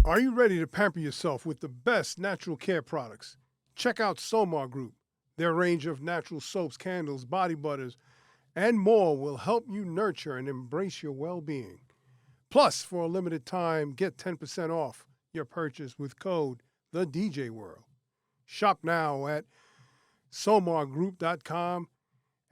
Are you ready to pamper yourself with the best natural care products? Check out Somar Group. Their range of natural soaps, candles, body butters, and more will help you nurture and embrace your well-being. Plus, for a limited time, get 10% off your purchase with code TheDJWorld. Shop now at somargroup.com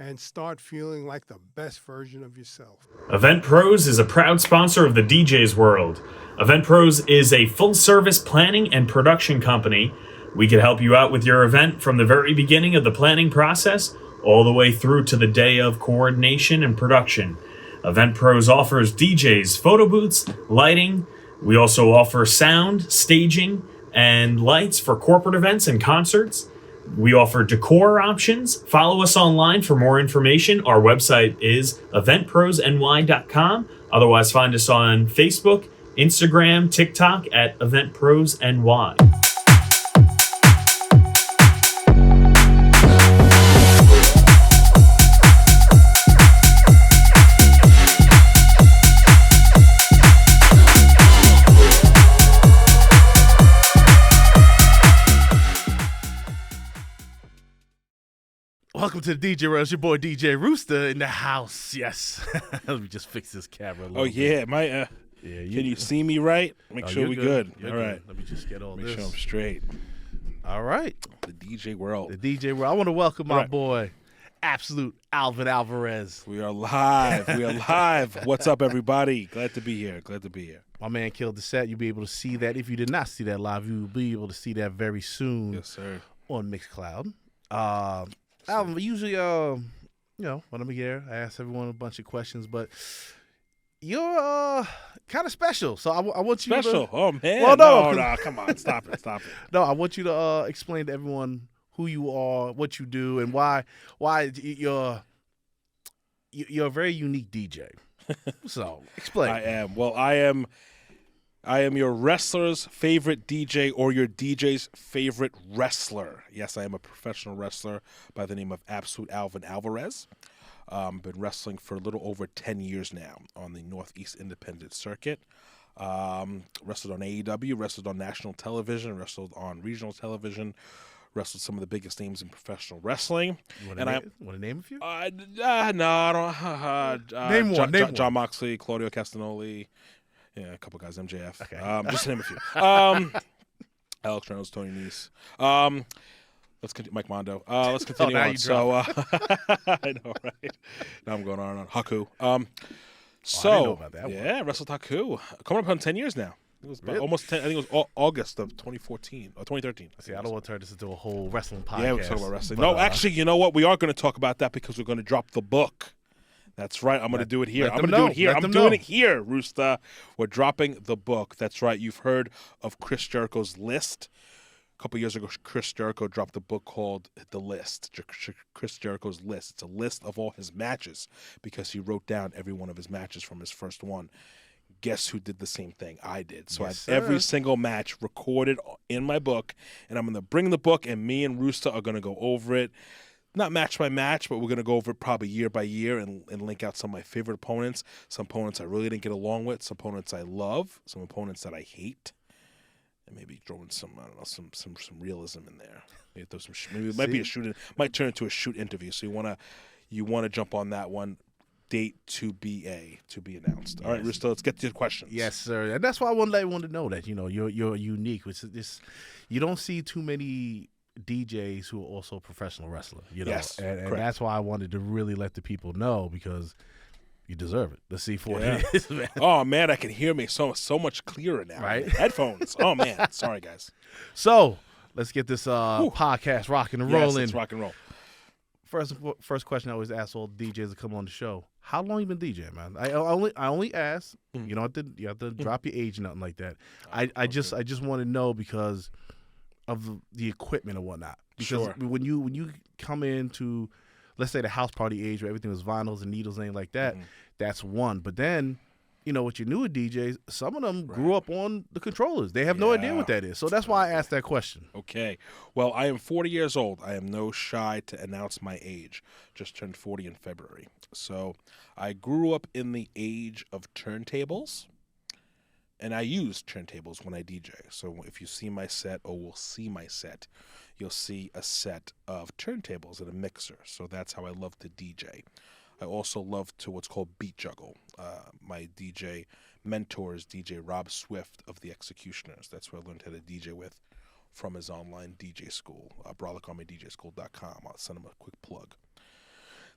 and start feeling like the best version of yourself. Event Pros is a proud sponsor of the DJ's World. Event Pros is a full-service planning and production company. We can help you out with your event from the very beginning of the planning process all the way through to the day of coordination and production. Event Pros offers DJs, photo booths, lighting. We also offer sound, staging, and lights for corporate events and concerts. We offer decor options. Follow us online for more information. Our website is eventprosny.com. Otherwise, find us on Facebook, Instagram, TikTok at eventprosny. Welcome to the DJ World. It's your boy DJ Rooster in the house. Yes. Let me just fix this camera a little bit. Yeah, can you see me right? Make sure we good. You're All right. Let me just get all Make this. sure I'm straight. All right. The DJ World. The DJ World. I want to welcome my Right. boy, Absolute Alvin Alvarez. We are live. We are live. What's up, everybody? Glad to be here. My man killed the set. You'll be able to see that. If you did not see that live, you will be able to see that very soon Yes, sir. on Mixcloud. Alvin, usually, when I'm here, I ask everyone a bunch of questions, but you're kind of special. So I want you Special. to... Oh, man. Well, no. No, come on. Stop it. No, I want you to explain to everyone who you are, what you do, and why you're a very unique DJ. So explain. I am. Well, I am your wrestler's favorite DJ or your DJ's favorite wrestler. Yes, I am a professional wrestler by the name of Absolute Alvin Alvarez. Been wrestling for a little over 10 years now on the Northeast Independent Circuit. Wrestled on AEW, wrestled on national television, wrestled on regional television, wrestled some of the biggest names in professional wrestling. Want to name a few? No, I don't. Name one. John Moxley, Claudio Castagnoli. Yeah, a couple guys, MJF. Okay. Just to name a few. Alex Reynolds, Tony Nese. Let's continue. Mike Mondo. Let's continue now on. you So, I know, right? Now I'm going on and on. Haku. I didn't know about that one. Yeah, wrestled Haku. Coming up on 10 years now. It was about Really? almost 10. I think it was August of 2014 or 2013. See, I don't want to turn this into a whole wrestling podcast. Yeah, we're talking about wrestling. But, No, actually, you know what? We are going to talk about that because we're going to drop the book. That's right. I'm going to do it here. let I'm them going to do know. it here. Let I'm them doing know. it here, Rooster. We're dropping the book. That's right. You've heard of Chris Jericho's list. A couple years ago, Chris Jericho dropped a book called The List. Chris Jericho's list. It's a list of all his matches because he wrote down every one of his matches from his first one. Guess who did the same thing? I did. So Yes, I have every sir. single match recorded in my book, and I'm going to bring the book, and me and Rooster are going to go over it. Not match by match, but we're going to go over it probably year by year and link out some of my favorite opponents, some opponents I really didn't get along with, some opponents I love, some opponents that I hate, and maybe throw in some, I don't know, some realism in there. Maybe throw some maybe it might be a shoot, might turn into a shoot interview. So you want to jump on that one. Date to be announced. All right, Rooster, let's get to the questions. Yes, sir. And that's why I want everyone to know that, you're unique. You don't see too many DJs who are also professional wrestlers, Yes, and correct. that's why I wanted to really let the people know because you deserve it. Let's see for it is, man. Oh man, I can hear me so much clearer now. Right? Headphones. Oh man, sorry guys. So let's get this podcast rocking and Yes, rolling. let's rock and roll. First question I always ask all DJs that come on the show: how long you been DJing, man? I only ask. You don't have to drop your age, nothing like that. I just want to know because of the equipment and whatnot. Because Sure. when you come into, let's say, the house party age where everything was vinyls and needles and anything like that, that's one. But then, with your newer DJs, some of them grew up on the controllers. They have no idea what that is. So that's why I asked that question. Okay. Well, I am 40 years old. I am no shy to announce my age. Just turned 40 in February. So I grew up in the age of turntables. And I use turntables when I DJ. So if you see my set or will see my set, you'll see a set of turntables and a mixer. So that's how I love to DJ. I also love to what's called beat juggle. My DJ mentor is DJ Rob Swift of the Executioners. That's where I learned how to DJ with from his online DJ school, BrawlerArmyDJSchool.com. I'll send him a quick plug.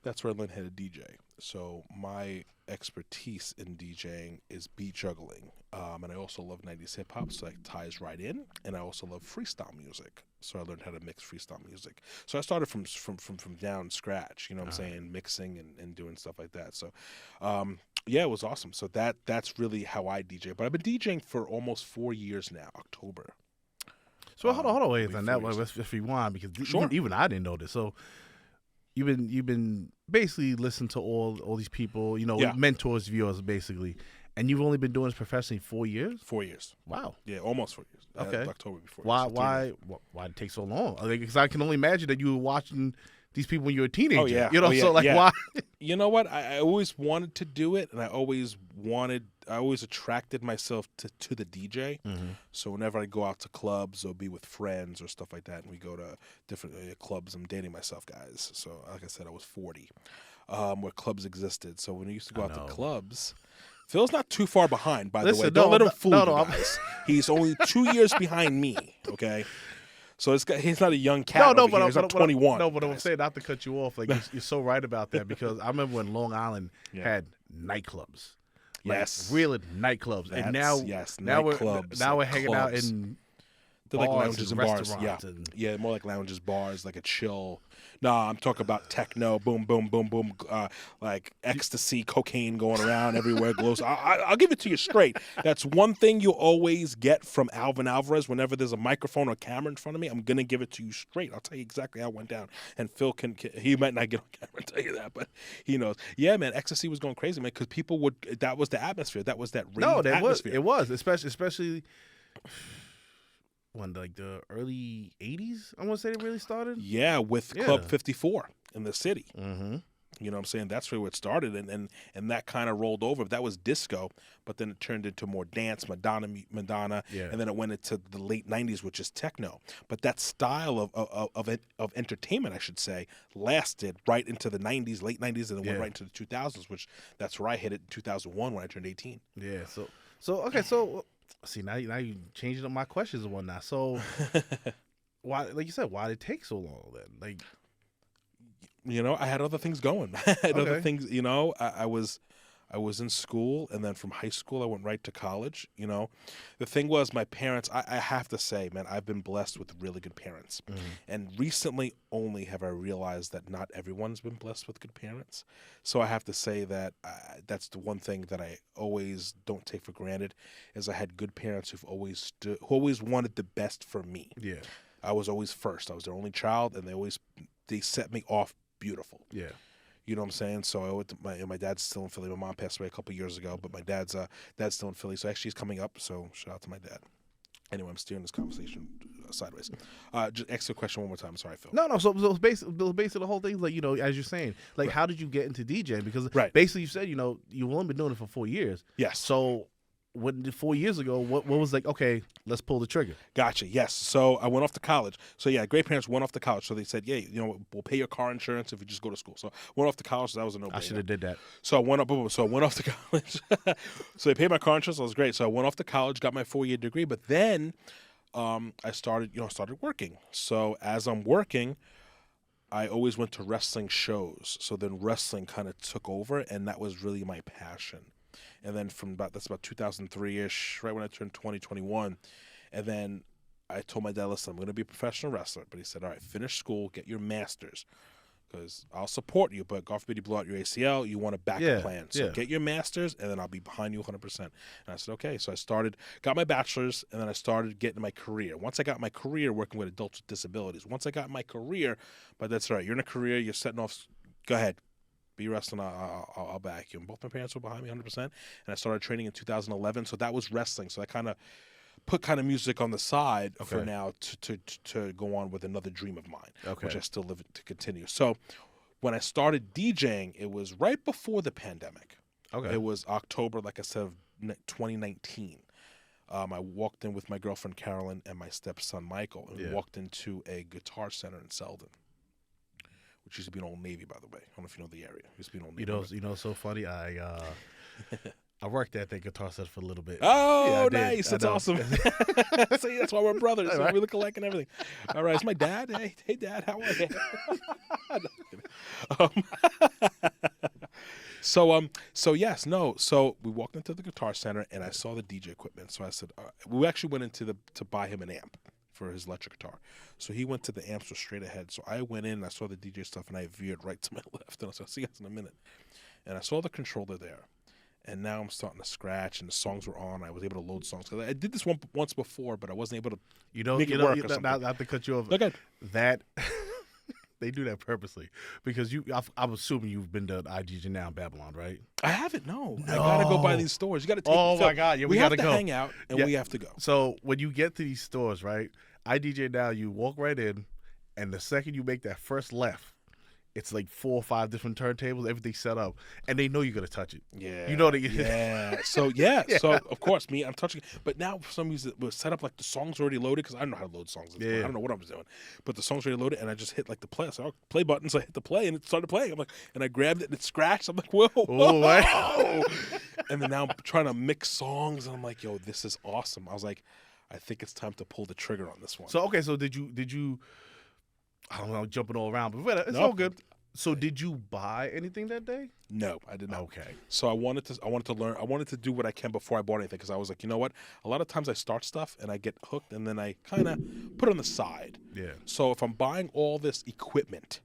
That's where I learned how to DJ. So my expertise in DJing is beat juggling. And I also love 90s hip hop, so that ties right in. And I also love freestyle music. So I learned how to mix freestyle music. So I started from down scratch, you know what I'm saying, mixing and doing stuff like that. So yeah, it was awesome. So that's really how I DJ. But I've been DJing for almost 4 years now, October. So hold on, wait on that. Let's rewind, because even I didn't know this. So you've been basically listening to all these people, mentors of yours basically, and you've only been doing this professionally 4 years. 4 years. Wow. Yeah, almost 4 years. Okay. October before. Why did it take so long? Because I can only imagine that you were watching these people when you were a teenager. Oh yeah. So why? You know what? I always wanted to do it, and I always attracted myself to the DJ. Mm-hmm. So whenever I go out to clubs or be with friends or stuff like that, and we go to different clubs, I'm dating myself, guys. So like I said, I was 40, where clubs existed. So when I used to go out to clubs, Phil's not too far behind, by the way. Don't let him fool you guys. He's only 2 years behind me, okay? So he's not a young cat. He's not 21. But I'm saying, not to cut you off, like you're so right about that, because I remember when Long Island had nightclubs. Yes, real nightclubs, and now we're hanging out in they're like lounges and bars. Yeah, more like lounges, bars, like a chill. No, I'm talking about techno, boom, boom, boom, boom, like ecstasy, cocaine going around everywhere. Glows. I'll give it to you straight. That's one thing you always get from Alvin Alvarez. Whenever there's a microphone or camera in front of me, I'm gonna give it to you straight. I'll tell you exactly how it went down. And Phil he might not get on camera and tell you that, but he knows. Yeah, man, ecstasy was going crazy, man, because people would. That was the atmosphere. That was that rave atmosphere. It was especially. When like the early 80s, I want to say it really started. Yeah, with Club 54 in the city. Mm-hmm. You know what I'm saying? That's where it started, and that kind of rolled over. That was disco, but then it turned into more dance, Madonna, and then it went into the late 90s, which is techno. But that style of entertainment, I should say, lasted right into the 90s, late 90s, and then went right into the 2000s, which that's where I hit it in 2001 when I turned 18. Yeah, so see, now you changing up my questions and whatnot. So, why, like you said, why did it take so long then? Like, I had other things going. I had other things. I was in school, and then from high school I went right to college. The thing was, my parents. I have to say, man, I've been blessed with really good parents, and recently only have I realized that not everyone's been blessed with good parents. So I have to say that that's the one thing that I always don't take for granted, is I had good parents who always wanted the best for me. Yeah, I was always first. I was their only child, and they set me off beautiful. Yeah. You know what I'm saying? So I went to my dad's still in Philly. My mom passed away a couple years ago, but my dad's still in Philly. So actually he's coming up. So shout out to my dad. Anyway, I'm steering this conversation sideways. Just ask the question one more time. Sorry, Phil. No. So basically the whole thing, like, as you're saying, like, how did you get into DJing? Because basically you said, you've only been doing it for 4 years. Yes. So 4 years ago, what was like, okay, let's pull the trigger? Gotcha. Yes. So I went off to college. So yeah, great parents went off to college. So they said, yeah, we'll pay your car insurance if you just go to school. So I went off to college. So that was a no-brainer. I should have did that. So I went off to college. So they paid my car insurance. That was great. So I went off to college, got my 4-year degree. But then I started working. So as I'm working, I always went to wrestling shows. So then wrestling kind of took over, and that was really my passion. And then that's about 2003-ish, right when I turned 2021. And then I told my dad, listen, I'm going to be a professional wrestler. But he said, all right, finish school, get your master's, because I'll support you. But God forbid you blow out your ACL, you want a backup plan. So get your master's, and then I'll be behind you 100%. And I said, okay. So I got my bachelor's, and then I started getting my career. Once I got my career working with adults with disabilities, but that's right, you're in a career, you're setting off, go ahead. Be wrestling, I'll back you. And both my parents were behind me 100%. And I started training in 2011. So that was wrestling. So I kind of put music on the side for now to go on with another dream of mine, which I still live to continue. So when I started DJing, it was right before the pandemic. Okay. It was October, like I said, of 2019. I walked in with my girlfriend Carolyn and my stepson Michael, and we Yeah. walked into a Guitar Center in Selden, which used to be an Old Navy, by the way. I don't know if you know the area. It used to be an Old Navy. You know, so funny. I worked at that Guitar Center for a little bit. Oh, Yeah, I did. nice. That's awesome. See, that's why we're brothers. All So right. we look alike and everything. All right. It's my dad. Hey, Dad. How are you? So we walked into the Guitar Center and I saw the DJ equipment. So I said, we actually went into to buy him an amp for his electric guitar. So he went to the amps were straight ahead. So I went in and I saw the DJ stuff and I veered right to my left. And I was like, I'll see you guys in a minute. And I saw the controller there. And now I'm starting to scratch, and the songs were on. I was able to load songs. 'Cause I did this once before, but I wasn't able to. Make it work or something. Not to cut you off. Look at That they do that purposely because I'm assuming you've been to IGJ now in Babylon, right? I haven't. No, I gotta go by these stores. You gotta take. Oh Phil, my God, yeah, we have gotta to go. hang out, and Yeah. we have to go. So when you get to these stores, right? IDJ now, you walk right in, and the second you make that first left, it's like 4 or 5 different turntables, everything set up, and they know you're gonna touch it. Yeah, You know that. Yeah. So So of course, I'm touching it, but now for some reason it was set up like the song's already loaded because I don't know how to load songs. Yeah. I don't know what I'm doing, but the song's already loaded, and I just hit like the play. So play button, so I hit the play, and it started playing. I'm like, and I grabbed it, and it scratched. I'm like, whoa, Oh, wow. And then now I'm trying to mix songs, and I'm like, yo, this is awesome. I was like, I think it's time to pull the trigger on this one. So okay, so did you? I don't know, jumping all around, but it's Nope. all good. So did you buy anything that day? No, I did not. Okay. So I wanted to learn. I wanted to do what I can before I bought anything because I was like, you know what? A lot of times I start stuff and I get hooked and then I kind of put it on the side. Yeah. So if I'm buying all this equipment,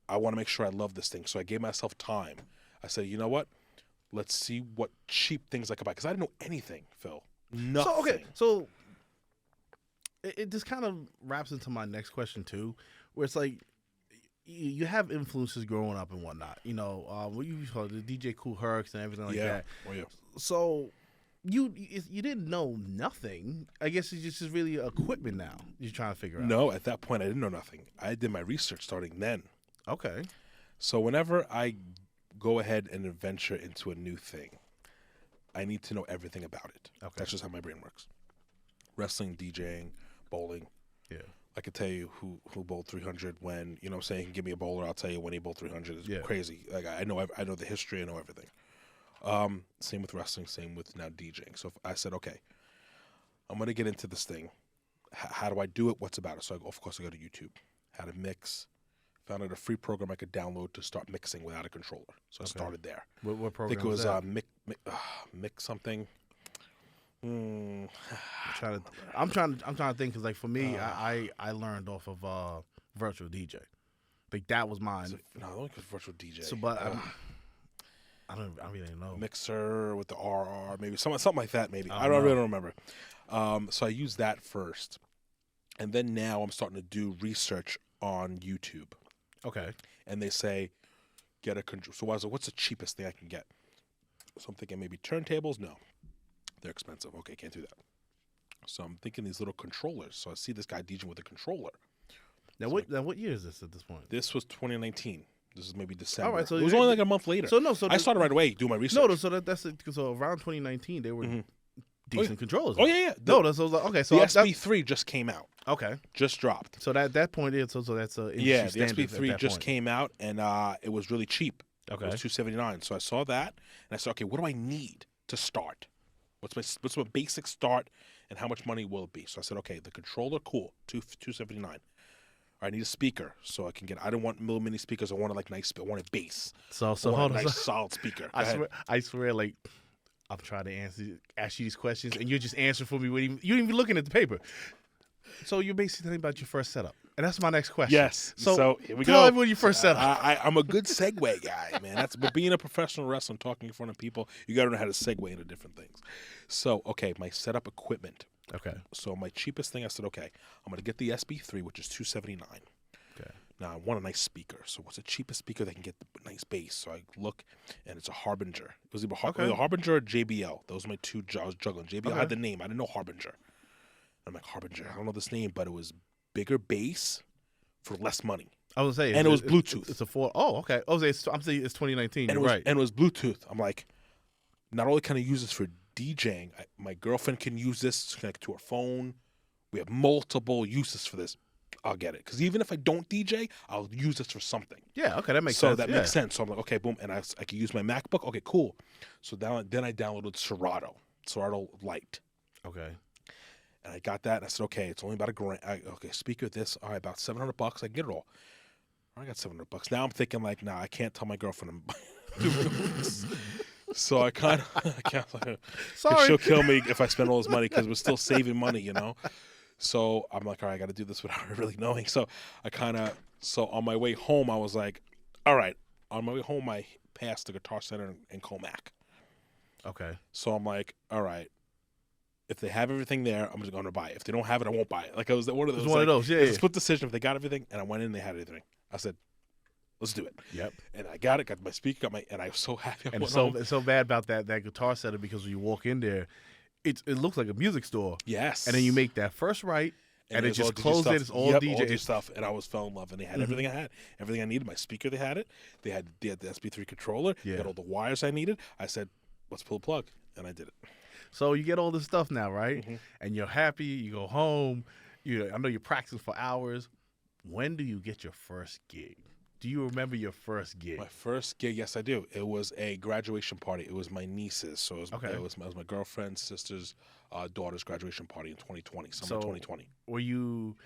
I want to make sure I love this thing. So I gave myself time. I said, you know what? Let's see what cheap things I could buy because I didn't know anything, Phil. Nothing. So okay, so it just kind of wraps into my next question too, where it's like you have influences growing up and whatnot. You know, what you call the DJ Kool Herc's and everything like that. Oh, yeah. So you didn't know nothing. I guess it's just really equipment now you're trying to figure out. No, at that point I didn't know nothing. I did my research starting then. Okay. So whenever I go ahead and venture into a new thing, I need to know everything about it. Okay. That's just how my brain works. Wrestling, DJing, bowling. Yeah. I could tell you who bowled 300 when, you know what I'm saying, give me a bowler, I'll tell you when he bowled 300. It's Yeah. crazy. Like I know the history, I know everything. Same with wrestling, same with now DJing. So if I said, okay, I'm going to get into this thing. How do I do it? What's about it? So of course I go to YouTube. How to mix. Found out a free program I could download to start mixing without a controller. So I started there. What I program think it was that? mix something. I'm trying to think because like for me, I learned off of virtual DJ. Like that was mine. No, only because virtual DJ. So, but I really don't know. Mixer with the RR, maybe something like that. Maybe I don't really know. don't remember. So I used that first, and then now I'm starting to do research on YouTube, Okay. and they say get a control. So I was like, what's the cheapest thing I can get? So I'm thinking maybe turntables. No, they're expensive. Okay, can't do that. So I'm thinking these little controllers. So I see this guy DJing with a controller. Now what year is this at this point? This was 2019. This is maybe December. All right, so it was you- only like a month later. So I started right away doing my research. No, so that's it. So around 2019, they were decent controllers. Oh yeah. No, that's so I was like, okay. So The that's, SB3 just came out. okay. Just dropped. So that point is so that's a industry Yeah, the standard at SB3 that just point. came out, and it was really cheap. Okay. It was $279. So I saw that, and I said, okay, what do I need to start? What's my basic start, and how much money will it be? So I said, okay, the controller, cool, $279. I need a speaker, so I can get. I don't want little mini speakers. I want I want a bass. So I want hold a on. nice solid speaker. Go I ahead. swear, like I'm trying to ask you these questions, and you're just answering for me. You ain't even looking at the paper. So you're basically telling me about your first setup, and that's my next question. Yes. So here we tell go. everyone your first setup. I'm a good segue guy, man. But being a professional wrestler and talking in front of people, you got to know how to segue into different things. So, okay, my setup equipment. Okay. So my cheapest thing, I said, okay, I'm going to get the SB3, which is $279. Okay. Now, I want a nice speaker. So what's the cheapest speaker that can get the nice bass? So I look, and it's a Harbinger. It was either a Harbinger or JBL. Those are my two I was juggling. JBL, I had the name. I didn't know Harbinger. I'm like, Harbinger, I don't know this name, but it was bigger bass for less money. I was saying, And it was Bluetooth. It's a 4. Oh, okay. I'm saying it's 2019. And You're right. And it was Bluetooth. I'm like, not only can I use this for DJing, my girlfriend can use this to connect to her phone. We have multiple uses for this. I'll get it. Because even if I don't DJ, I'll use this for something. Yeah, okay, that makes So sense. that yeah. makes sense. So I'm like, okay, boom. And I can use my MacBook. Okay, cool. So then I downloaded Serato Lite. Okay. And I got that. And I said, okay, it's only about $1,000. Okay, speaker this. All right, about $700. I can get it all. I got $700. Now I'm thinking like, nah, I can't tell my girlfriend I'm doing this. So I kind of, Sorry. she'll kill me if I spend all this money because we're still saving money, you know? So I'm like, all right, I got to do this without her really knowing. So so on my way home, I was like, all right. On my way home, I passed the Guitar Center in Comac. Okay. So I'm like, all right. If they have everything there, I'm just going to buy it. If they don't have it, I won't buy it. Like I was one of those. It was one of those, yeah. It was a split decision. If they got everything, and I went in, they had everything. I said, let's do it. Yep. And I got it. Got my speaker. And I was so happy. And it's so bad about that Guitar Center because when you walk in there, it looks like a music store. Yes. And then you make that first right, and it it's just all DJ closes stuff. it. It's all Yep, DJ. all DJ stuff. And I fell in love. And they had everything I had. Everything I needed. My speaker, they had it. They had the SP3 controller. Yeah. They had all the wires I needed. I said, let's pull the plug. And I did it. So you get all this stuff now, right? Mhm. And you're happy. You go home. I know you're practicing for hours. When do you get your first gig? Do you remember your first gig? My first gig, yes, I do. It was a graduation party. It was my niece's. So it was my girlfriend's sister's daughter's graduation party in 2020, summer 2020. Were you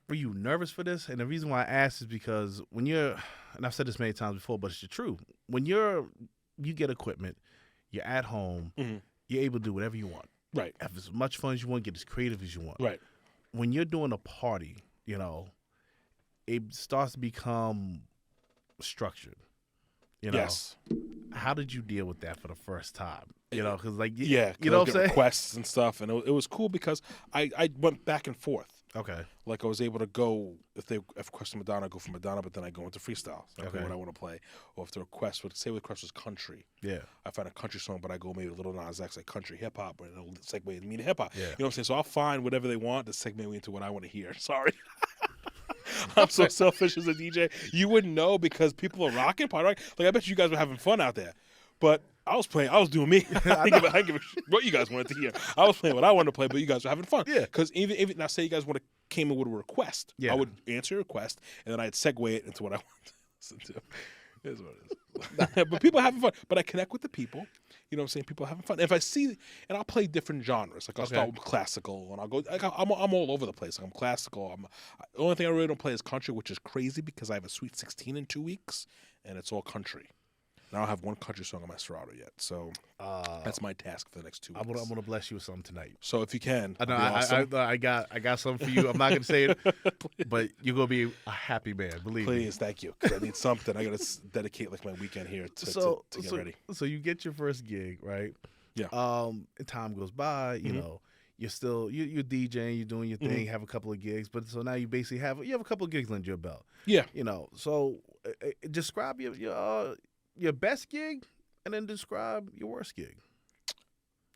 nervous for this? And the reason why I asked is because when you're, and I've said this many times before, but it's the truth. When you get equipment, you're at home, you're able to do whatever you want. Right. Have as much fun as you want, get as creative as you want. Right. When you're doing a party, it starts to become structured. Yes. How did you deal with that for the first time? Because like, Yeah. you know what I'm saying? Requests and stuff. And it was cool because I went back and forth. Okay. Like I was able to go, if they requested Madonna, I go for Madonna, but then I go into freestyle. So I play Okay. what I want to play. Or if the request was country. Yeah. I find a country song, but I go maybe a little Nas X, like country hip hop, but it'll segue me to hip hop. Yeah. You know what I'm saying? So I'll find whatever they want to segue me into what I want to hear. Sorry. I'm so selfish as a DJ. You wouldn't know because people are rocking, party rock. Like I bet you guys were having fun out there. But I was doing me. I didn't give a shit what you guys wanted to hear. I was playing what I wanted to play, but you guys were having fun. Yeah. Because even now, say you guys came in with a request. Yeah. I would answer your request, and then I'd segue it into what I want to listen to. It is what it is. But people are having fun. But I connect with the people. You know what I'm saying? People are having fun. If I see, and I'll play different genres. Like I'll start with classical, and I'll go. I'm all over the place. Like I'm classical. The only thing I really don't play is country, which is crazy because I have a Sweet 16 in 2 weeks, and it's all country. And I don't have one country song on my Serato yet, so that's my task for the next 2 weeks. I'm gonna bless you with something tonight. So if you can, I know awesome. I got something for you. I'm not gonna say it, but you're gonna be a happy man. Believe me. Please, thank you. Because I need something. I gotta dedicate like my weekend here to get ready. So you get your first gig, right? Yeah. And time goes by. You know, you're still you're DJing, you're doing your thing, have a couple of gigs, but so now you basically have a couple of gigs under your belt. Yeah. So describe your best gig, and then describe your worst gig.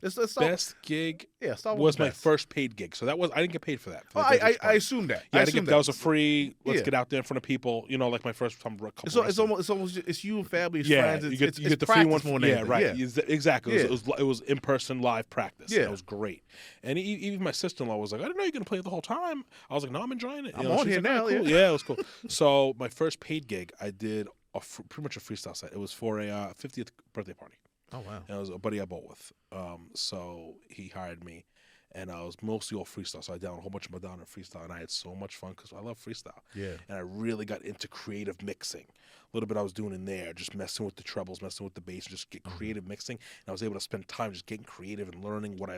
Let's start, best gig start with was my best. first paid gig. So that was I didn't get paid for that. Oh, I assume that. Yeah, I assume that was a free. Let's Yeah. get out there in front of people. Like my first time. It's almost it's you and family, it's yeah, friends. you It's get the free one. more than Yeah, anything. right. Yeah. Exactly. Yeah. It was in person live practice. Yeah. It was great. And even my sister-in-law was like, I didn't know you were gonna play it the whole time. I was like, no, I'm enjoying it. I'm on she's here like, now, "Oh, cool." yeah. Yeah, it was cool. So my first paid gig, I did pretty much a freestyle set. It was for a 50th birthday party. Oh wow. And it was a buddy I bought with. So he hired me, and I was mostly all freestyle. So I downloaded a whole bunch of Madonna freestyle, and I had so much fun because I love freestyle. Yeah. And I really got into creative mixing. A little bit I was doing in there, just messing with the trebles, messing with the bass, just get creative mixing. And I was able to spend time just getting creative and learning what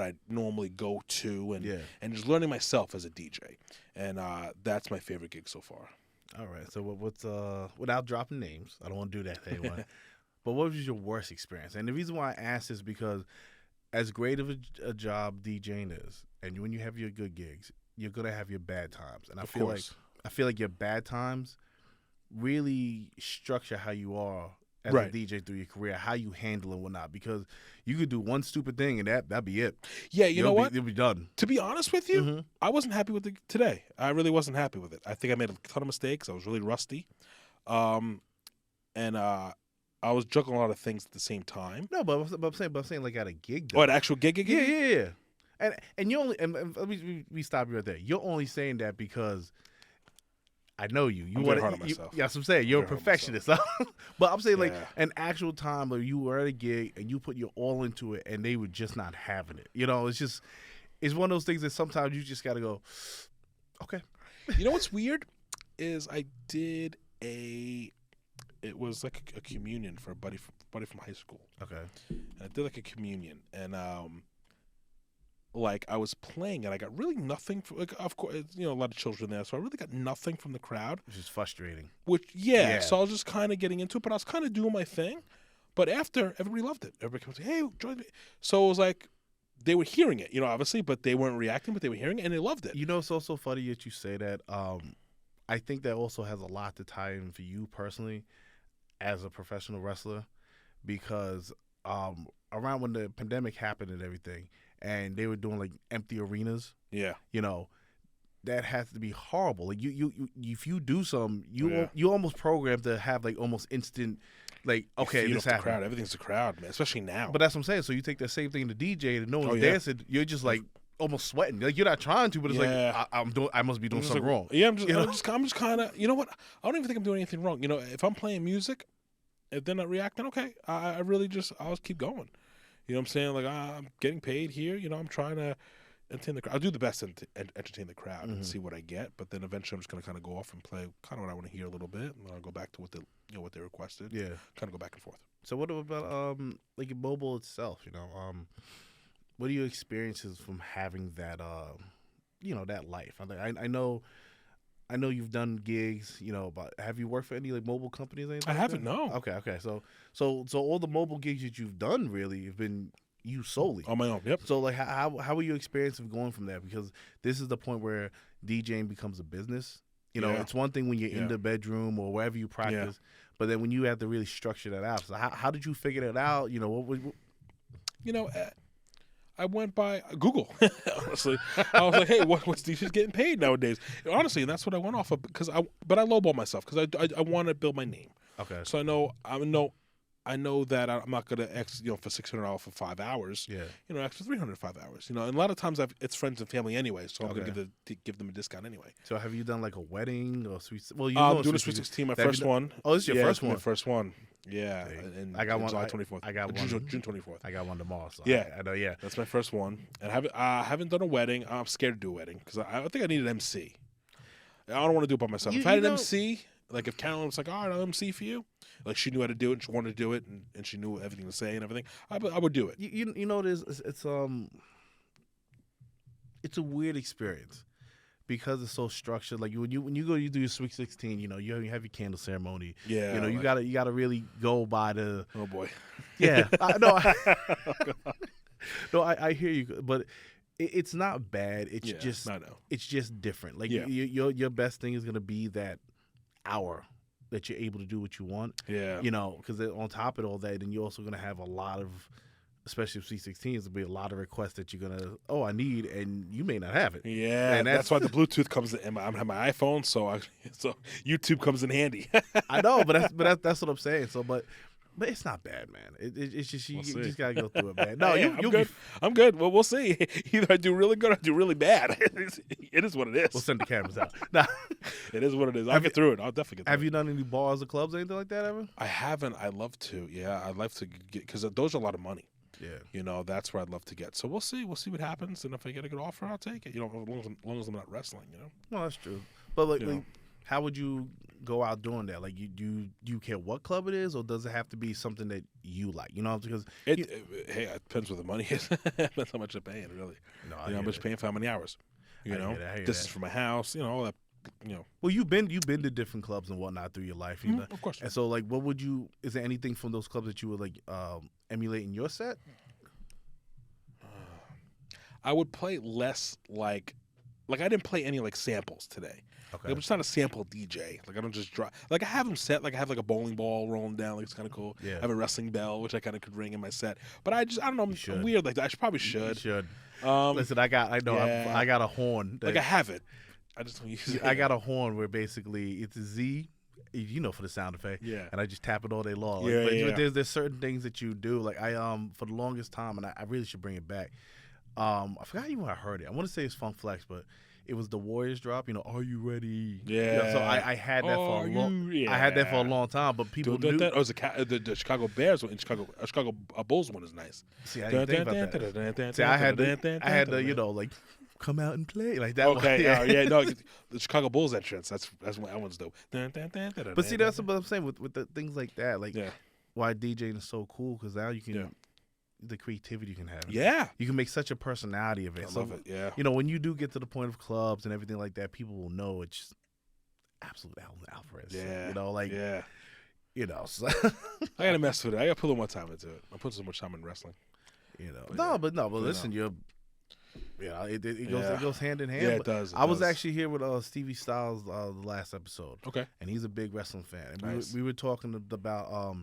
I normally go to, and just learning myself as a DJ. And that's my favorite gig so far. All right. So what's without dropping names, I don't want to do that to anyone. But what was your worst experience? And the reason why I ask is because as great of a job DJing is, and when you have your good gigs, you're gonna have your bad times. And I feel like your bad times really structure how you are as a DJ through your career, how you handle and whatnot. Because you could do one stupid thing and that'd be it. Yeah, you know what? It'll be done. To be honest with you, I wasn't happy with it today. I really wasn't happy with it. I think I made a ton of mistakes. I was really rusty. And I was juggling a lot of things at the same time. No, but I'm saying like at a gig. Oh, Though. an actual gig? Yeah. And you only and we stop you right there. You're only saying that because I know you. I'm very hard on myself. That's what I'm saying. You're a perfectionist. But I'm saying like Yeah. an actual time where you were at a gig and you put your all into it and they were just not having it. You know, it's one of those things that sometimes you just got to go, okay. You know what's weird is I did it was like a communion for a buddy from high school. Okay. And I did like a communion, and like I was playing, and I got really nothing. Like, of course, you know, a lot of children there, so I really got nothing from the crowd, Which is frustrating. which yeah. So I was just kind of getting into it, but I was kind of doing my thing. But after, everybody loved it. Everybody was like, "Hey, join me." So it was like they were hearing it, you know, obviously, but they weren't reacting, but they were hearing it, and they loved it. You know, it's also funny that you say that. I think that also has a lot to tie in for you personally as a professional wrestler, because around when the pandemic happened and everything, and they were doing like empty arenas, Yeah. you know, that has to be horrible. Like you if you do some, you almost programmed to have like almost instant, like, okay, You this feed off the happened. crowd. Everything's the crowd, man, especially now. But that's what I'm saying. So you take that same thing to DJ and no one's yeah. dancing, you're just like almost sweating. Like you're not trying to, but it's Yeah. like I must be doing something wrong. Yeah, I'm You know? just kind of. You know what? I don't even think I'm doing anything wrong. You know, if I'm playing music, if they're not reacting, okay, I really I'll just keep going. You know what I'm saying? Like I'm getting paid here. You know, I'm trying to entertain the crowd. I'll do the best to entertain the crowd and see what I get. But then eventually, I'm just gonna kind of go off and play kind of what I want to hear a little bit, and then I'll go back to what they requested. Yeah. Kind of go back and forth. So what about like mobile itself? You know, what are your experiences from having that that life? I know you've done gigs. You know, but have you worked for any like mobile companies? Or anything I like haven't. that? No. Okay. So all the mobile gigs that you've done really have been you solely. On my own. Yep. So like how were your experience of going from that? Because this is the point where DJing becomes a business. You know, Yeah. it's one thing when you're in Yeah. the bedroom or wherever you practice, but then when you have to really structure that out. So how did you figure that out? You know, what You know, I went by Google. Honestly, I was like, "Hey, what's DJs getting paid nowadays?" Honestly, and that's what I went off of because I lowball myself because I want to build my name. Okay. So I know that I'm not gonna for $600 for 5 hours. Yeah. You know, extra 300 5 hours. You know, and a lot of times it's friends and family anyway, so I'm Okay. gonna give them a discount anyway. So have you done like a wedding or sweet? Well, I'm doing a Sweet 16, my first one. Oh, this is your first it's my one. first one. Yeah, Okay. and I got one. July 24th. I got one. June 24th. I got one tomorrow. So Yeah. I know. Yeah. That's my first one, and I haven't done a wedding. I'm scared to do a wedding because I think I need an MC. I don't want to do it by myself. If I had an MC, like if Carolyn was like, "All right, I'll MC for you," like she knew how to do it, and she wanted to do it, and she knew everything to say and everything, I would do it. You know, it's a weird experience because it's so structured. Like when you go, you do your Sweet 16. You know, you have your candle ceremony. Yeah, You know, you gotta really go by the. Oh boy. Yeah. I hear you, but it's not bad. It's just I know. it's just different. Like Yeah. your best thing is gonna be that hour that you're able to do what you want. Yeah. You know, because on top of all that, then you're also gonna have a lot of, especially with C16s, there'll be a lot of requests that you're gonna I need, and you may not have it. Yeah, And that's why the Bluetooth comes in. I have my iPhone, so YouTube comes in handy. I know, but that's what I'm saying. So, but it's not bad, man. It's just you just gotta go through it, man. No, Yeah, you'll good. be. I'm good. Well, we'll see. Either I do really good or I do really bad. It is what it is. We'll send the cameras out. Nah. It is what it is. I'll get through it. I'll definitely get through it. Have you done any bars or clubs or anything like that ever? I haven't. I'd love to. Yeah, I'd love to get because those are a lot of money. Yeah. You know, that's where I'd love to get. So we'll see. We'll see what happens, and if I get a good offer, I'll take it. You know, as long as I'm not wrestling. You know. Well, that's true. But like, You know. how would you go out doing that? Like, do you care what club it is, or does it have to be something that you like? You know, because Hey, it depends what the money is. Depends how much they're paying, really. No, You know, how much paying for how many hours. You I know, hear that, I hear distance that. from my house. You know, all that. You know, Well, you've been to different clubs and whatnot through your life, you know? of course. And so, like, what would you? Is there anything from those clubs that you would like emulate in your set? I would play less like I didn't play any like samples today. Okay. Like, I'm just not a sample DJ. Like I don't just drop. Like I have them set. Like I have like a bowling ball rolling down. Like it's kind of cool. Yeah. I have a wrestling bell which I kind of could ring in my set. But I don't know. I'm should. weird like that. I probably You should. should. Um, Listen, I got a horn. like I have it. I just don't use it. I got a horn where basically it's a Z, you know, for the sound effect. Yeah. And I just tap it all day long. Yeah, Like, but yeah. there's certain things that you do. Like I for the longest time, and I really should bring it back. I forgot even where I heard it. I want to say it's Funk Flex, but it was the Warriors drop. You know, are you ready? Yeah. You know, so I had that for a long. I had that for a long time, but people knew. Oh, it's the Chicago Bears one. Chicago Bulls one is nice. See, I didn't think about that. See, I had the you know, like come out and play like that. Okay, one. yeah, no, the Chicago Bulls entrance. That's what that one's dope. But see, that's what I'm saying with the things like that. Like why DJing is so cool because now you can the creativity you can have. Yeah, you can make such a personality of it. I love it. Yeah, you know, when you do get to the point of clubs and everything like that, people will know it's just Absolute Alvin Alvarez. Yeah, you know, like you know. So I gotta mess with it. I gotta put a little more time into it. I put so much time in wrestling. You know, but listen, you're. Yeah, it goes hand in hand. Yeah, it does. I was actually here with Stevie Styles the last episode. Okay, and he's a big wrestling fan. And nice. we were talking about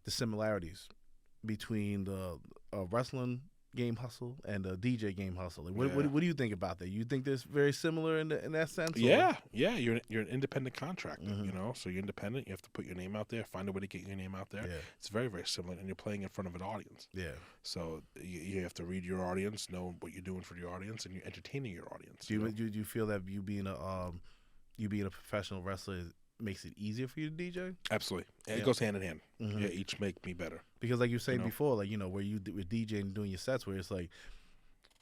the similarities between the wrestling game hustle and the DJ game hustle. Like, what do you think about that? You think they're very similar in that sense? Yeah. You're an independent contractor, you know, so you're independent. You have to put your name out there, find a way to get your name out there. Yeah. It's very, very similar, and you're playing in front of an audience. Yeah. So you have to read your audience, know what you're doing for your audience, and you're entertaining your audience. Do you feel that you being a professional wrestler makes it easier for you to DJ? Absolutely. It goes hand in hand. Mm-hmm. Yeah, each make me better. Because like you were saying before, like, you know, where you were DJing and doing your sets where it's like,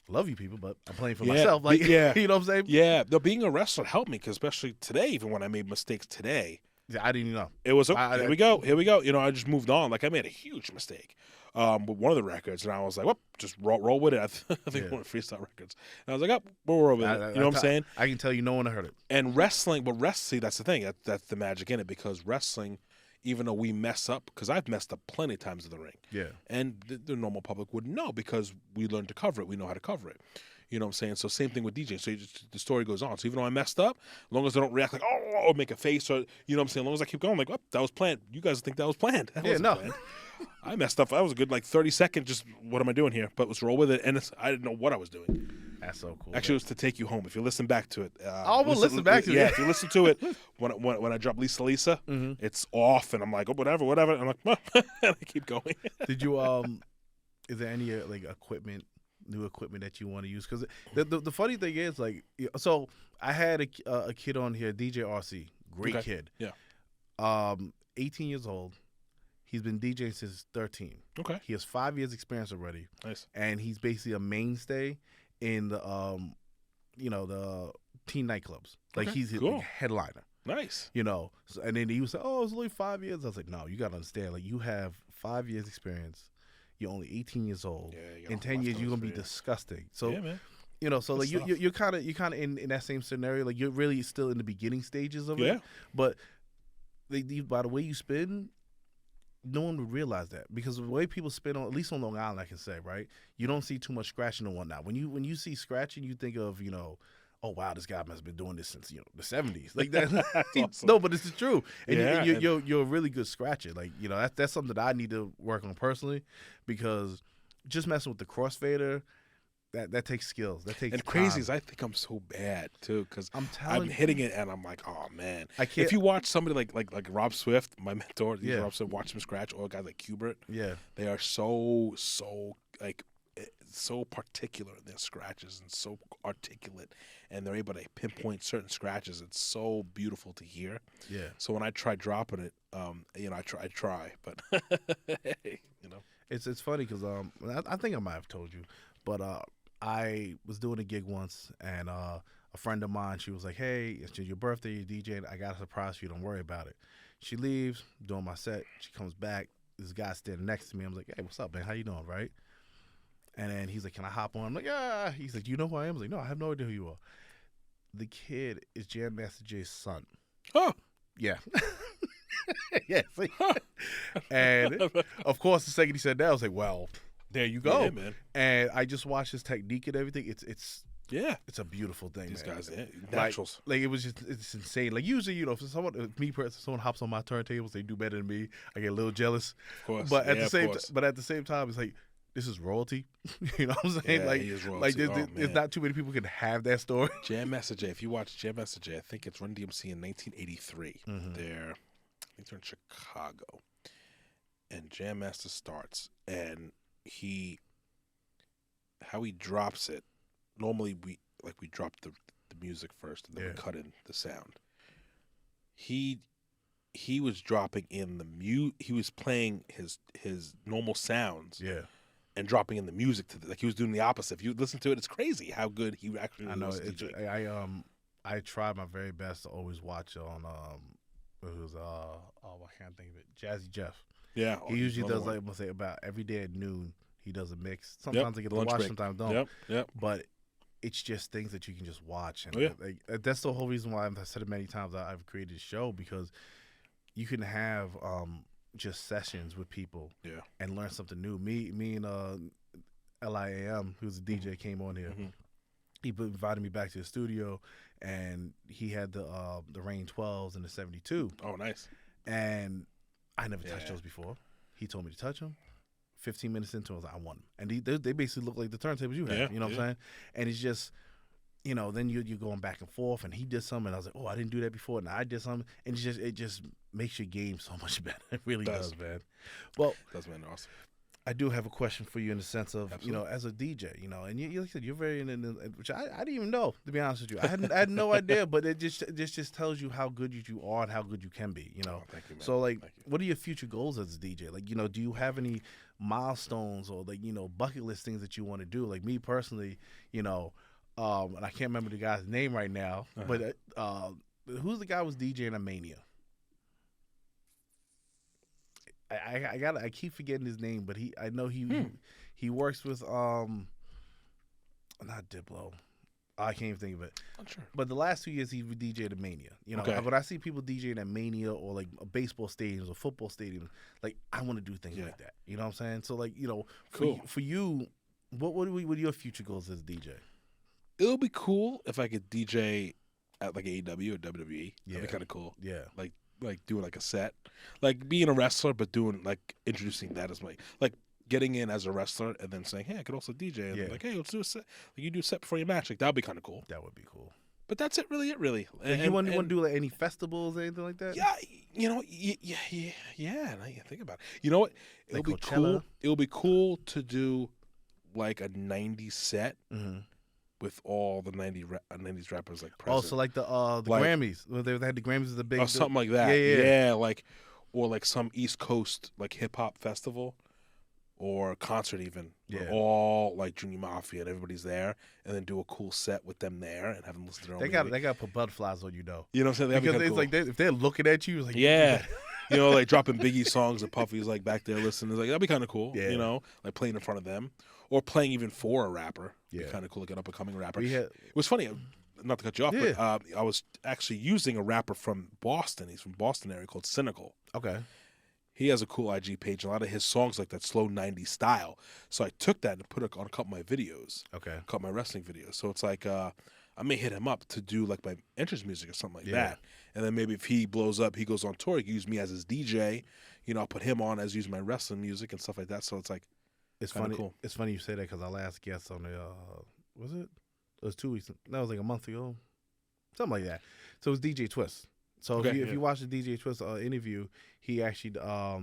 love you people, but I'm playing for myself. Like, you know what I'm saying? Yeah. No, being a wrestler helped me because especially today, even when I made mistakes today. Yeah, I didn't know. It was, here we go. You know, I just moved on. Like, I made a huge mistake with one of the records, and I was like, well, just roll with it. I think one of Freestyle Records. And I was like, oh, we'll roll with it. You know what I'm saying? I can tell you no one heard it. And wrestling, see, that's the thing. That's the magic in it because wrestling, even though we mess up, because I've messed up plenty of times in the ring. Yeah. And the normal public wouldn't know because we learned to cover it. We know how to cover it. You know what I'm saying? So same thing with DJing. So the story goes on. So even though I messed up, as long as I don't react like, oh, or make a face or, you know what I'm saying? As long as I keep going, like, oh, that was planned. You guys think that was planned. That wasn't planned. I messed up. That was a good, 30-second, just what am I doing here? But let's roll with it. And I didn't know what I was doing. That's so cool. Actually, it was to take you home. If you listen back to it. We'll listen back to it. Yeah, if you listen to it, when I drop Lisa, it's off. And I'm like, oh, whatever. And I'm like, and I keep going. Did you, is there any, new equipment that you want to use? Because the funny thing is, like, so I had a kid on here, DJ RC, great kid. Yeah. 18 years old. He's been DJing since 13. Okay. He has 5 years experience already. Nice. And he's basically a mainstay in the the teen nightclubs. Like he's a headliner. Nice. You know, and then he was like, oh, it's only 5 years. I was like, no, you got to understand. Like, you have 5 years experience. You're only 18 years old. Yeah, in 10 years, you're gonna be disgusting. So, man. You know, so like you're kind of in that same scenario. Like, you're really still in the beginning stages of it. But by the way you spin, no one would realize that because the way people spin on, at least on Long Island, I can say, right? You don't see too much scratching and whatnot. When you see scratching, you think of, you know, oh wow, this guy must have been doing this since, you know, the 70s. Like that. Awesome. No, but it's true. And you're a really good scratcher. Like, you know, that's something that I need to work on personally because just messing with the crossfader, that takes skills. That takes crazy is I think I'm so bad too because I'm hitting it and I'm like, oh man. I can't. If you watch somebody like Rob Swift, my mentor, Rob Swift, watch him scratch, or guys like Kubert, they are so like so particular in their scratches and so articulate, and they're able to pinpoint certain scratches. It's so beautiful to hear. Yeah. So when I try dropping it, you know, I try, but you know, it's funny because I think I might have told you, but I was doing a gig once, and a friend of mine, she was like, hey, it's your birthday, you're DJing, I got a surprise for you, don't worry about it. She leaves, doing my set, she comes back, this guy standing next to me, I'm like, hey, what's up, man, how you doing, right? And then he's like, can I hop on? I'm like, yeah. He's like, you know who I am? I was like, no, I have no idea who you are. The kid is Jam Master Jay's son. Oh. Yeah. Yeah. And, of course, the second he said that, I was like, well, there you go. Yeah, man. And I just watched his technique and everything. It's a beautiful thing. These guys, naturals. Like it's insane. Like usually, you know, if someone hops on my turntables, they do better than me. I get a little jealous. Of course. But at the same time, it's like, this is royalty. You know what I'm saying? Yeah, he is royalty. There's not too many people can have that story. Jam Master Jay. If you watch Jam Master Jay, I think it's Run DMC in 1983. Mm-hmm. think they're in Chicago, and Jam Master starts, and how he drops it. Normally we drop the music first, and then we cut in the sound. He was dropping in the he was playing his normal sounds. Yeah. And dropping in the music like he was doing the opposite. If you listen to it, it's crazy how good he actually was. I know. DJing. I tried my very best to always watch it on it was I can't think of it. Jazzy Jeff. Yeah. He usually does like say about every day at noon. He does a mix. Sometimes I get to watch, break. sometimes don't. Yep. But it's just things that you can just watch, and that's the whole reason why I've said it many times. I've created a show because you can have just sessions with people, and learn something new. Me and LIAM, who's a DJ, came on here. Mm-hmm. He invited me back to the studio, and he had the Rain 12s and the 72. Oh, nice. And I never touched those before. He told me to touch them. 15 minutes into it, I was like, I want them. And they basically look like the turntables you have. You know what I'm saying? And it's just, then you're going back and forth, and he did something, and I was like, oh, I didn't do that before, and I did something. And it just makes your game so much better. It really does, man. Well, that's man awesome. I do have a question for you in the sense of, Absolutely. As a DJ, and you like I said, you're very which I didn't even know, to be honest with you. I had no idea, but it just tells you how good you are and how good you can be, Oh, thank you, man. So, Thank you. what are your future goals as a DJ? Like, do you have any milestones or bucket list things that you want to do? Like me personally, and I can't remember the guy's name right now, but who's the guy who was DJing at Mania? I keep forgetting his name, but I know he works with not Diplo. I can't even think of it. I'm sure. But the last 2 years he DJed at Mania. Okay. When I see people DJing at Mania or like baseball stadiums or football stadiums, like I want to do things like that. You know what I'm saying? So like Cool. for you, what are your future goals as a DJ? It would be cool if I could DJ at like AEW or WWE. That'd be kind of cool. Yeah. Like doing like a set, like being a wrestler, but doing like introducing that as like getting in as a wrestler and then saying, hey, I could also DJ, and like, hey, let's do a set. Like you do a set before your match, like that'd be kind of cool. That would be cool. But that's it, really. Like, you want to do like any festivals or anything like that? Yeah, yeah. Now you think about it. You know what? It'll be cool. It'll be cool to do like a 90s set. Mm-hmm. With all the 90s rappers like present. Oh, so like the Grammys. They had the Grammys as a big... something like that. Yeah, or like some East Coast like hip-hop festival or concert even. Where all like Junior Mafia and everybody's there, and then do a cool set with them there and have them listen to their own They got to put butterflies on you, though. You know what I'm saying? Because it's cool. like if they're looking at you, it's like... Yeah. Like dropping Biggie songs and Puffy's like back there listening. It's like, that'd be kind of cool. Yeah. Like playing in front of them. Or playing even for a rapper. Yeah. Kind of cool, like an up-and-coming rapper. It was funny, not to cut you off, but I was actually using a rapper from Boston. He's from Boston area called Cynical. Okay. He has a cool IG page. A lot of his songs like that slow 90s style. So I took that and put it on a couple of my videos. Okay. A couple of my wrestling videos. So it's like I may hit him up to do like my entrance music or something like that. And then maybe if he blows up, he goes on tour, he can use me as his DJ. I'll put him on as using my wrestling music and stuff like that. So it's like, it's funny. Cool. It's funny you say that because our last guest on the was it? It was 2 weeks. That was like a month ago, something like that. So it was DJ Twist. So if you watch the DJ Twist interview, he actually oh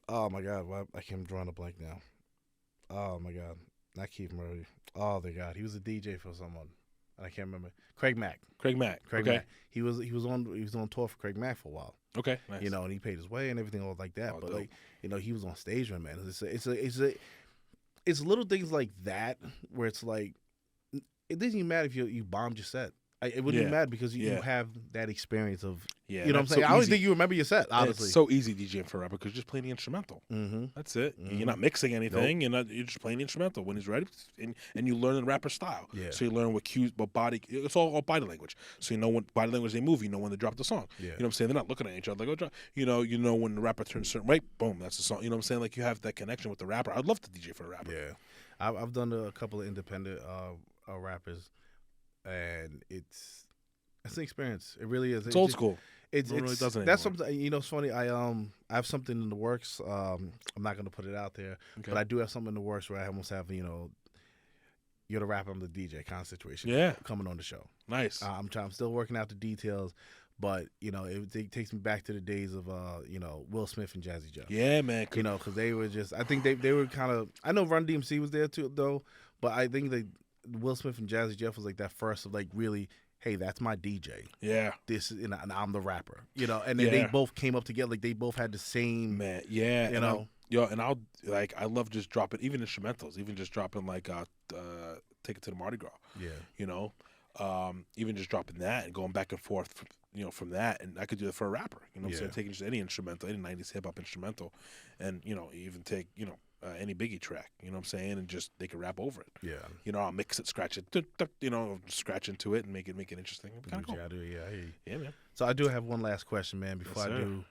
my God, I can't draw a blank now. Oh my God, not Keith Murray. Oh my God, he was a DJ for someone, and I can't remember. Craig Mack. Mack. He was on tour for Craig Mack for a while. Okay, nice. And he paid his way and everything all like that. Oh, but dope. like, he was on stage with man. It's little things like that where it's like it doesn't even matter if you bombed your set. It wouldn't even matter because you have that experience of you know what I'm saying. I don't think you remember your set. Honestly, it's so easy DJing for a rapper because you're just playing the instrumental. Mm-hmm. That's it. Mm-hmm. You're not mixing anything. Nope. You're just playing the instrumental when he's ready, and you learn the rapper style. Yeah. So you learn what cues, what body. It's all body language. So you know what body language they move. You know when they drop the song. Yeah. You know what I'm saying? They're not looking at each other like, oh, drop. You know when the rapper turns a certain way. Boom, that's the song. You know what I'm saying? Like you have that connection with the rapper. I'd love to DJ for a rapper. Yeah, I've done a couple of independent rappers, and it's an experience. It really is. It's old school. It's really doesn't that's anymore. something. It's funny. I have something in the works. I'm not going to put it out there, but I do have something in the works where I almost have you're the rapper, I'm the DJ kind of situation. Yeah, coming on the show. Nice. I'm still working out the details, But it takes me back to the days of Will Smith and Jazzy Jeff. Yeah, man. Because they were just, I think they were kind of, I know Run DMC was there too though, but I think Will Smith and Jazzy Jeff was like that first of like really, hey, that's my DJ. Yeah. This is, and I'm the rapper. And then they both came up together, like they both had the same, man. Yeah, and I love just dropping even instrumentals, even just dropping like Take It to the Mardi Gras. Yeah. Even just dropping that and going back and forth, from that, and I could do that for a rapper. You know what I'm saying? Taking just any instrumental, any 90s hip hop instrumental, and even take any Biggie track. You know what I'm saying? And just they could rap over it. Yeah. I'll mix it, scratch it, scratch into it, and make it interesting. Kind of cool. Yeah, I hear you. Yeah, man. So I do have one last question, man, before I do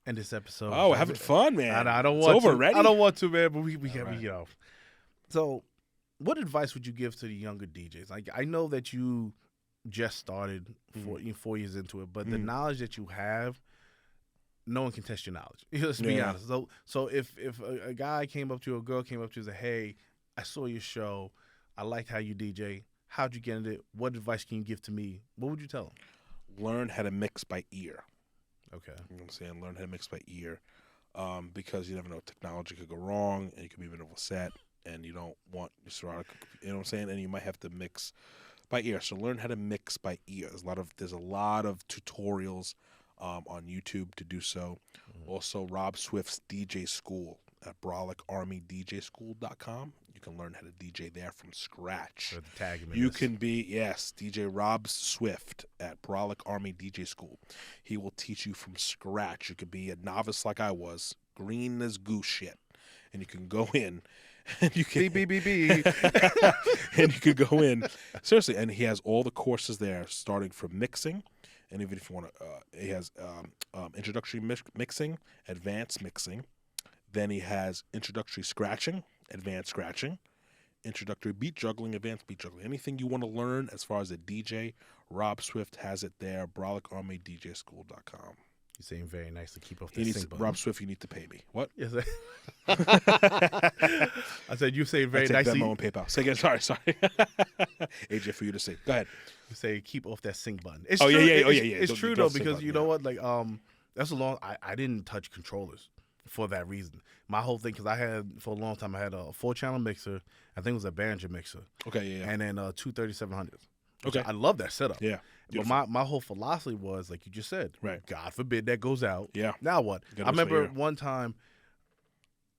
end this episode. Oh, we're having fun, man. I don't want it's over to. already? I don't want to, man, but we got right. So, what advice would you give to the younger DJs? Like, I know that you just started 4 years into it, but the knowledge that you have, no one can test your knowledge. Let's be honest. So if a guy came up to you, a girl came up to you and said, hey, I saw your show, I liked how you DJ, how'd you get into it, what advice can you give to me, what would you tell them? Learn how to mix by ear. Okay. You know what I'm saying? Learn how to mix by ear, because you never know, technology could go wrong, and you could be in a set, and you don't want your surrounding, you know what I'm saying? And you might have to mix by ear. So learn how to mix by ear. There's a lot of tutorials on YouTube to do so. Also, Rob Swift's DJ School at BrolickArmyDJSchool.com. You can learn how to DJ there from scratch. Tag him in You this. can be, DJ Rob Swift at Brolick Army DJ School. He will teach you from scratch. You could be a novice like I was, green as goose shit, and you can go in. And you can and you could go in seriously, and he has all the courses there, starting from mixing, and even if you want to, he has introductory mixing, advanced mixing. Then he has introductory scratching, advanced scratching, introductory beat juggling, advanced beat juggling. Anything you want to learn as far as a DJ, Rob Swift has it there. BrolickArmyDJSchool.com. You're saying very nicely. Keep off He the needs, sync button. Rob Swift, you need to pay me. What? Yes, I said you say very I take nicely. Venmo and PayPal. Say again. Sorry. AJ, for you to say. Go ahead. You say keep off that sync button. It's Oh, true. yeah. It's Don't- true don't though, sync because button, you know what? Like that's a long. I didn't touch controllers for that reason. My whole thing, because I had for a long time, I had a 4-channel mixer. I think it was a Behringer mixer. Okay, yeah. And then 2 3700s. Okay. I love that setup. Yeah. But my whole philosophy was, like you just said, Right. God forbid that goes out. Yeah. Now what? Gotta I mix by remember ear. one time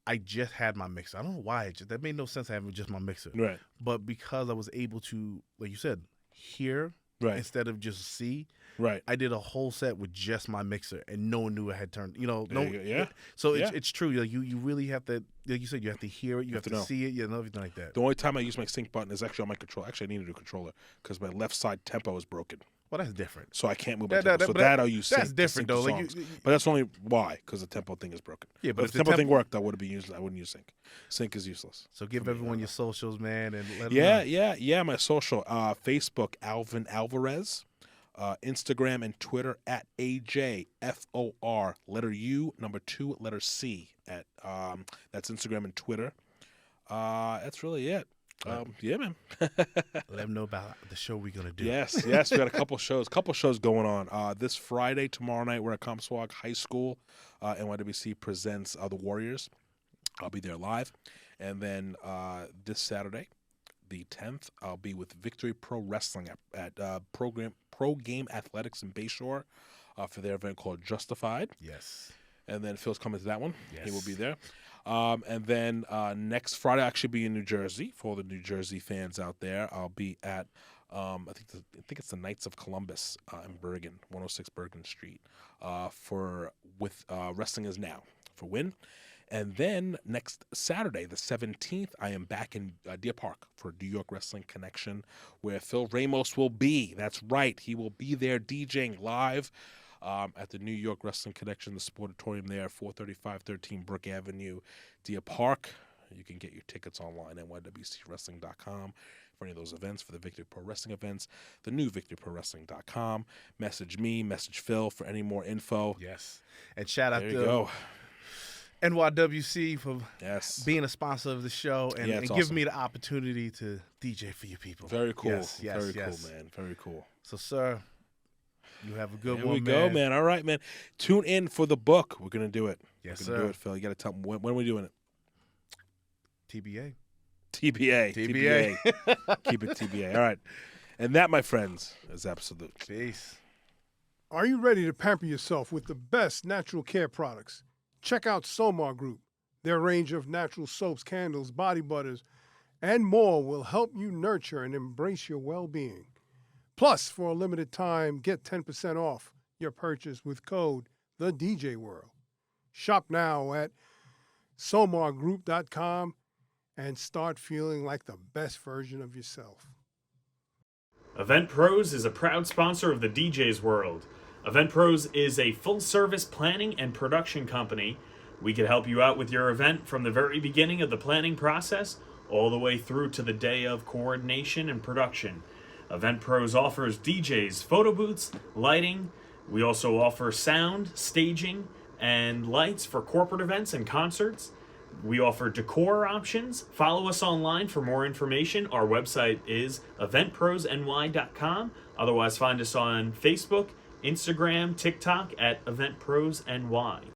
I just had my mixer. I don't know why. That made no sense having just my mixer. Right. But because I was able to, like you said, hear Right. instead of just see, Right. I did a whole set with just my mixer, and no one knew it had turned. No. There you go. Yeah. So Yeah. it's true. Like, you really have to, like you said, you have to hear it, you have to know. see it, everything like that. The only time I use my sync button is actually on my controller. Actually, I need a new controller because my left side tempo is broken, Well, that's different. so I can't move my That- tempo. that- So but that that- I'll use. that's sync different, to sync though. the Like, songs. But that's only why, because the tempo thing is broken. Yeah, But but if the tempo thing worked, I would have been used. I wouldn't use sync. Sync is useless. So give everyone your socials, man, and let them Yeah, know. My social, Facebook, Alvin Alvarez, Instagram and Twitter at AJFOR, letter U, number 2, letter C. At that's Instagram and Twitter. That's really it. Yeah, man. Let them know about the show we're gonna do. Yes, we got a couple shows going on. This Friday, tomorrow night, we're at Comstock High School. NYWC presents The Warriors. I'll be there live. And then this Saturday, the 10th, I'll be with Victory Pro Wrestling at Pro Game Athletics in Bayshore for their event called Justified. Yes. And then Phil's coming to that one. He will Yes. be there. And then next Friday, I'll actually be in New Jersey. For all the New Jersey fans out there, I'll be at I think it's the Knights of Columbus in Bergen, 106 Bergen Street, with Wrestling Is Now for Win. And then next Saturday, the 17th, I am back in Deer Park for New York Wrestling Connection, where Phil Ramos will be. That's right. He will be there DJing live at the New York Wrestling Connection, the Sportatorium there, 43513 Brook Avenue, Deer Park. You can get your tickets online at NYWCWrestling.com for any of those events, for the Victory Pro Wrestling events, the new VictoryProWrestling.com. Message me, message Phil for any more info. Yes. And shout out There you to go. NYWC for Yes. being a sponsor of the show and, Yeah, and it's giving awesome. me the opportunity to DJ for you people. Very cool. Yes, Very yes. cool, man. Very cool. So, sir, You have a good Here one, we go, man. All right, man. Tune in for the book. We're gonna do it. Yes, We're gonna sir. do it, Phil. You gotta tell them when are we doing it? TBA. TBA. TBA. Keep it TBA. All right. And that, my friends, is Absolute. Peace. Are you ready to pamper yourself with the best natural care products? Check out Somar Group. Their range of natural soaps, candles, body butters, and more will help you nurture and embrace your well-being. Plus, for a limited time, get 10% off your purchase with code TheDJWorld. Shop now at somargroup.com and start feeling like the best version of yourself. Event Pros is a proud sponsor of the DJ's World. Event Pros is a full-service planning and production company. We can help you out with your event from the very beginning of the planning process all the way through to the day of coordination and production. Event Pros offers DJs, photo booths, lighting. We also offer sound, staging, and lights for corporate events and concerts. We offer decor options. Follow us online for more information. Our website is eventprosny.com. Otherwise, find us on Facebook, Instagram, TikTok at EventProsNY.